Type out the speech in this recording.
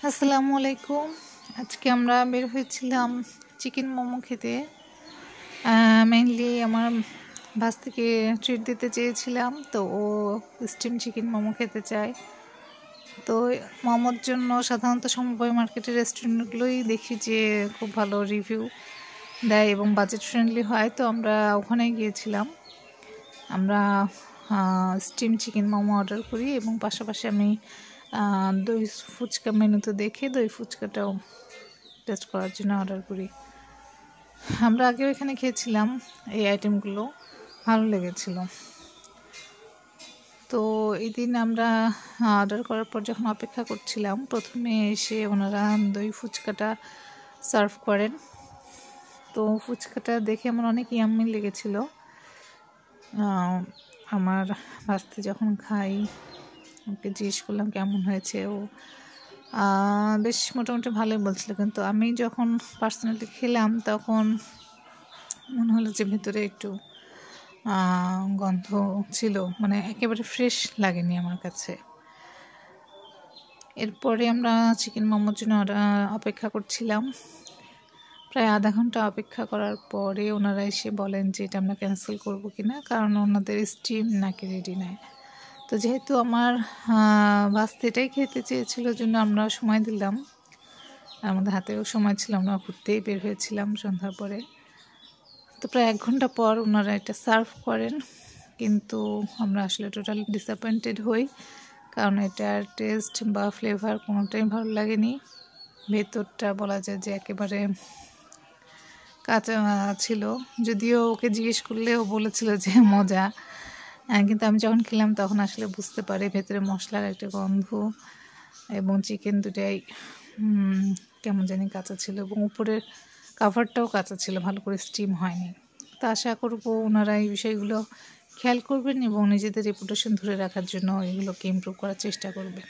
আসসালামু আলাইকুম। আজকে আমরা বের হয়েছিলাম চিকেন মোমো খেতে। মেইনলি আমার বাস থেকে ট্রিট দিতে চেয়েছিলাম, তো ও স্টিম চিকেন মোমো খেতে চায়। তো মোমোর জন্য সাধারণত সমবায় মার্কেটের রেস্টুরেন্টগুলোই দেখি যে খুব ভালো রিভিউ দেয় এবং বাজেট ফ্রেন্ডলি হয়, তো আমরা ওখানে গিয়েছিলাম। আমরা স্টিম চিকেন মোমো অর্ডার করি এবং পাশাপাশি আমি দই ফুচকা মেনুতে দেখে দই ফুচকাটাও টেস্ট করার জন্য অর্ডার করি। আমরা আগেও এখানে খেয়েছিলাম, এই আইটেমগুলো ভালো লেগেছিল। তো এই দিন আমরা অর্ডার করার পর যখন অপেক্ষা করছিলাম, প্রথমে এসে ওনারা দই ফুচকাটা সার্ভ করেন। তো ফুচকাটা দেখে আমার অনেক ইয়াম্মি লেগেছিল। আমার বাস্তে যখন খাই ওকে জিজ্ঞেস করলাম কেমন হয়েছে, ও বেশ মোটামুটি ভালোই বলছিল, কিন্তু আমি যখন পার্সোনালি খেলাম তখন মনে হলো যে ভেতরে একটু গন্ধ ছিল, মানে একেবারে ফ্রেশ লাগেনি আমার কাছে। এরপরে আমরা চিকেন মোমোর জন্য অপেক্ষা করছিলাম। প্রায় আধা ঘন্টা অপেক্ষা করার পরে ওনারা এসে বলেন যে এটা আমরা ক্যান্সেল করবো কিনা, কারণ ওনাদের স্টিম নাকি রেডি নেয়। তো যেহেতু আমার বাস্তে এটাই খেতে চেয়েছিল জন্য আমরা সময় দিলাম, আমাদের হাতেও সময় ছিল, আমরা ঘুরতেই বের হয়েছিলাম সন্ধ্যার পরে। তো প্রায় 1 ঘন্টা পর ওনারা এটা সার্ভ করেন, কিন্তু আমরা আসলে টোটালি ডিসঅ্যাপয়েন্টেড হই, কারণ এটার টেস্ট বা ফ্লেভার কোনোটাই ভালো লাগেনি। ভেতরটা বলা যায় যে একেবারে কাঁচা ছিল, যদিও ওকে জিজ্ঞেস করলে ও বলেছিল যে মজা, কিন্তু আমি যখন খেলাম তখন আসলে বুঝতে পারি ভেতরে মশলার একটা গন্ধ এবং চিকেন দুটাই কেমন জানি কাঁচা ছিল, এবং উপরের কাভারটাও কাঁচা ছিল, ভালো করে স্টিম হয়নি। তো আশা করব ওনারা এই বিষয়গুলো খেয়াল করবেন এবং নিজেদের রেপুটেশন ধরে রাখার জন্য এগুলোকে ইমপ্রুভ করার চেষ্টা করবেন।